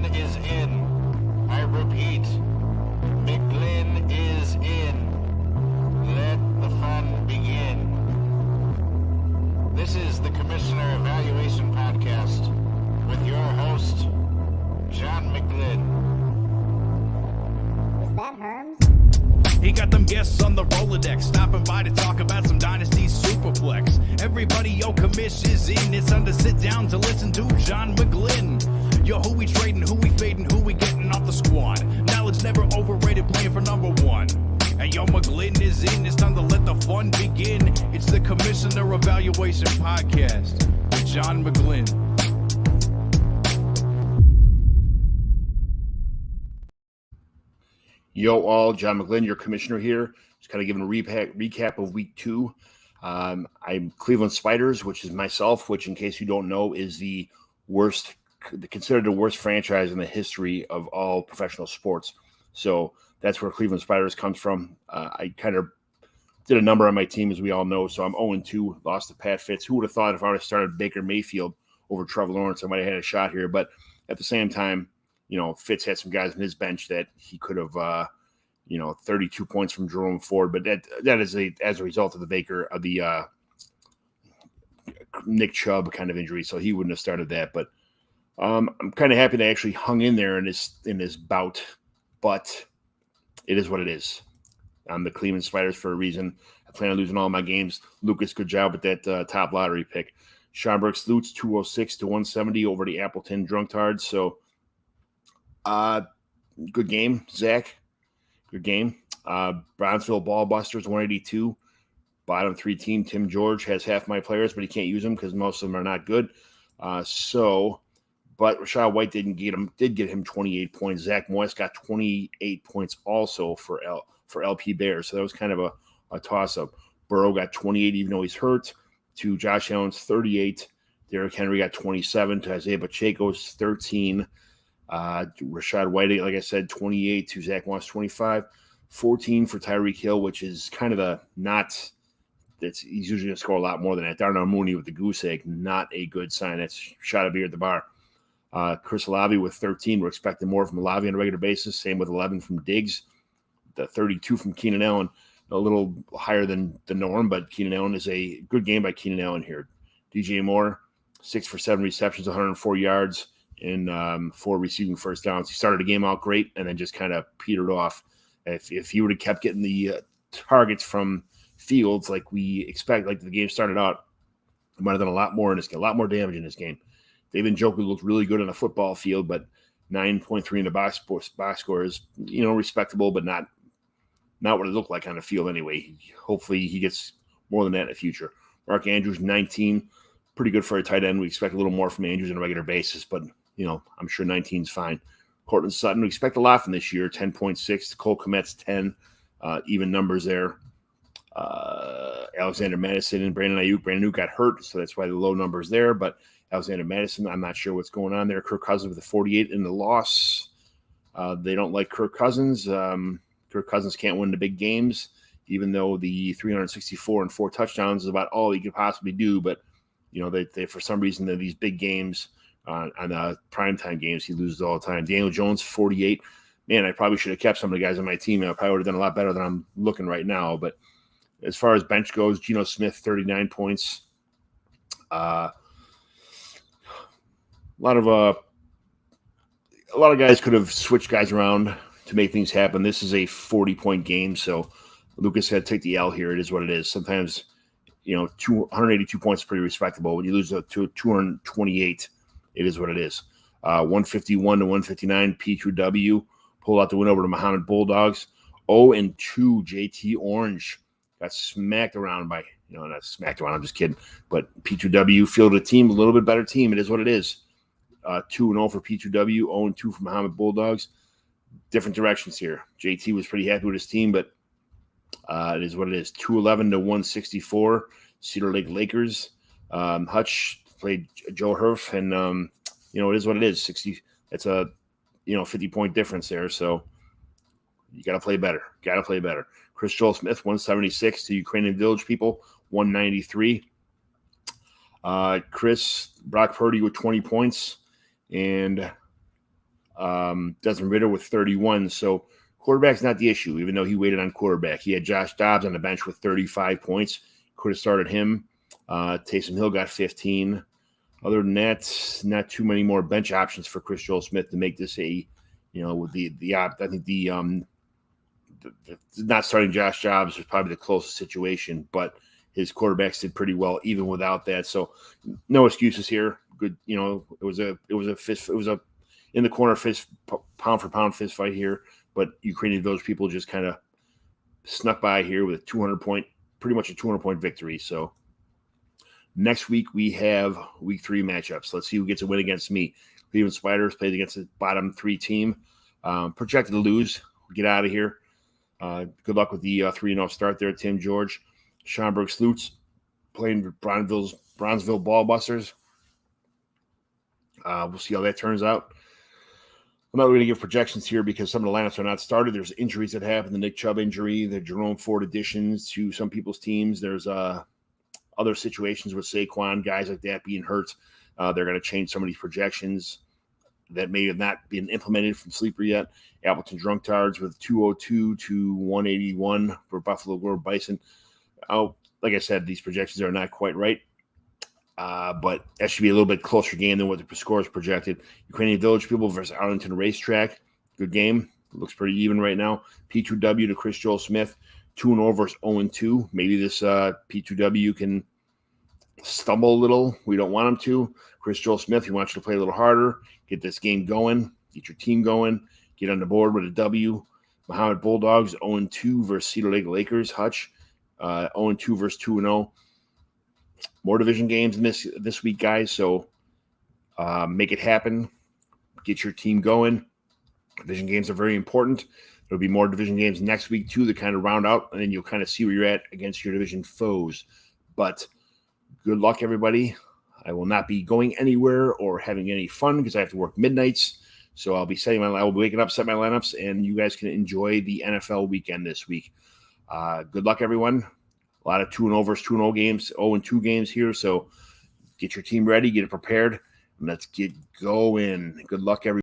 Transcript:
McGlynn is in. I repeat, McGlynn is in. Let the fun begin. This is the Commissioner Evaluation Podcast with your host, John McGlynn. Is that Herms? He got them guests on the Rolodex, stopping by to talk about some Dynasty Superflex. Everybody, yo, Commish is in. It's time to sit down to listen to John McGlynn. Yo, who we trading, who we fading, who we getting off the squad. Knowledge never overrated, playing for number one. And yo, McGlynn is in. It's time to let the fun begin. It's the Commissioner Evaluation Podcast with John McGlynn. Yo, all, John McGlynn, your commissioner here. Just kind of giving a recap of week 2. I'm Cleveland Spiders, which is myself, which, in case you don't know, is considered the worst franchise in the history of all professional sports. So that's where Cleveland Spiders comes from. I kind of did a number on my team, as we all know. So I'm 0-2, lost to Pat Fitz. Who would have thought if I would have started Baker Mayfield over Trevor Lawrence, I might have had a shot here. But at the same time, you know, Fitz had some guys on his bench that he could have, 32 points from Jerome Ford. But that is as a result of the Nick Chubb kind of injury. So he wouldn't have started that. But I'm kind of happy they actually hung in there in this bout. But it is what it is. I'm the Cleveland Spiders for a reason. I plan on losing all my games. Lucas, good job with that top lottery pick. Sean Brooks Lutz, 206 to 170 over the Appleton Drunkards. So, good game, Zach. Good game. Brownsville Ballbusters, 182. Bottom 3 team, Tim George has half my players, but he can't use them because most of them are not good. But Rashad White did get him 28 points. Zach Moyes got 28 points also for LP Bears. So that was kind of a toss-up. Burrow got 28 even though he's hurt, to Josh Allen's 38. Derrick Henry got 27 to Isaiah Pacheco's 13. Rashad White, like I said, 28 to Zach Moss, 25. 14 for Tyreek Hill, which is kind of he's usually going to score a lot more than that. Darnell Mooney with the goose egg, not a good sign. That's shot of beer at the bar. Chris Olave with 13. We're expecting more from Olave on a regular basis. Same with 11 from Diggs. The 32 from Keenan Allen, a little higher than the norm, but Keenan Allen is a good game by Keenan Allen here. DJ Moore, 6 for 7 receptions, 104 yards, and 4 receiving first downs. He started the game out great and then just kind of petered off. If he would have kept getting the targets from Fields like we expect, like the game started out, he might have done a lot more in this game, a lot more damage in this game. David Njoku looked really good on the football field, but 9.3 in the box score is, respectable, but not what it looked like on the field anyway. Hopefully he gets more than that in the future. Mark Andrews, 19, pretty good for a tight end. We expect a little more from Andrews on a regular basis, but, I'm sure 19 is fine. Cortland Sutton, we expect a lot from this year, 10.6. Cole Kmet's 10, even numbers there. Alexander Madison and Brandon Ayuk. Brandon Ayuk got hurt, so that's why the low numbers there, but Alexander Madison, I'm not sure what's going on there. Kirk Cousins with the 48 in the loss. They don't like Kirk Cousins. Kirk Cousins can't win the big games, even though the 364 and 4 touchdowns is about all he could possibly do. But, they for some reason, these big games on primetime games, he loses all the time. Daniel Jones, 48. Man, I probably should have kept some of the guys on my team. I probably would have done a lot better than I'm looking right now. But as far as bench goes, Geno Smith, 39 points. A lot of guys could have switched guys around to make things happen. This is a 40-point game, so Lucas had to take the L here. It is what it is. Sometimes, 282 points is pretty respectable. When you lose to 228, it is what it is. 151 to 159, P2W. Pulled out the win over the Muhammad Bulldogs. 0-2, JT Orange. Got smacked around by, not smacked around, I'm just kidding. But P2W fielded a team, a little bit better team. It is what it is. 2-0 for P2W, 0-2 for Muhammad Bulldogs. Different directions here. JT was pretty happy with his team, but it is what it is. 211 to 164, Cedar Lake Lakers. Hutch played Joe Hurf, and it is what it is. 60. It's a 50-point difference there. So you got to play better. Chris Joel Smith, 176 to Ukrainian Village people, 193. Brock Purdy with 20 points. And Desmond Ridder with 31. So quarterback's not the issue, even though he waited on quarterback. He had Josh Dobbs on the bench with 35 points. Could have started him. Taysom Hill got 15. Other than that, not too many more bench options for Chris Joel Smith to make this with I think the not starting Josh Dobbs was probably the closest situation, but his quarterbacks did pretty well even without that. So no excuses here. Good, it was a in the corner fist, pound for pound fist fight here, but Ukrainian Village people just kind of snuck by here with pretty much a 200-point victory. So next week we have week 3 matchups. Let's see who gets a win against me. Cleveland Spiders played against the bottom 3 team. Projected to lose. Get out of here. Good luck with the 3-0 start there, Tim George. Schaumburg Sleuths playing with Bronzeville Ballbusters. We'll see how that turns out. I'm not going to give projections here because some of the lineups are not started. There's injuries that happen. The Nick Chubb injury, the Jerome Ford additions to some people's teams. There's other situations with Saquon, guys like that being hurt. They're going to change some of these projections that may have not been implemented from Sleeper yet. Appleton Drunk Tards with 202 to 181 for Buffalo Grove Bison. Like I said, these projections are not quite right. But that should be a little bit closer game than what the score is projected. Ukrainian Village people versus Arlington Racetrack. Good game. Looks pretty even right now. P2W to Chris Joel Smith. 2-0 versus 0-2. Maybe this P2W can stumble a little. We don't want him to. Chris Joel Smith, he wants you to play a little harder. Get this game going. Get your team going. Get on the board with a W. Muhammad Bulldogs 0-2 versus Cedar Lake Lakers. Hutch 0-2 versus 2-0. More division games this week, guys. So make it happen. Get your team going. Division games are very important. There'll be more division games next week, too, to kind of round out, and then you'll kind of see where you're at against your division foes. But good luck, everybody. I will not be going anywhere or having any fun because I have to work midnights. So I'll be waking up, set my lineups, and you guys can enjoy the NFL weekend this week. Good luck, everyone. A lot of 2-0 versus 2-0 games, 0-2 games here. So get your team ready, get it prepared, and let's get going. Good luck, everyone.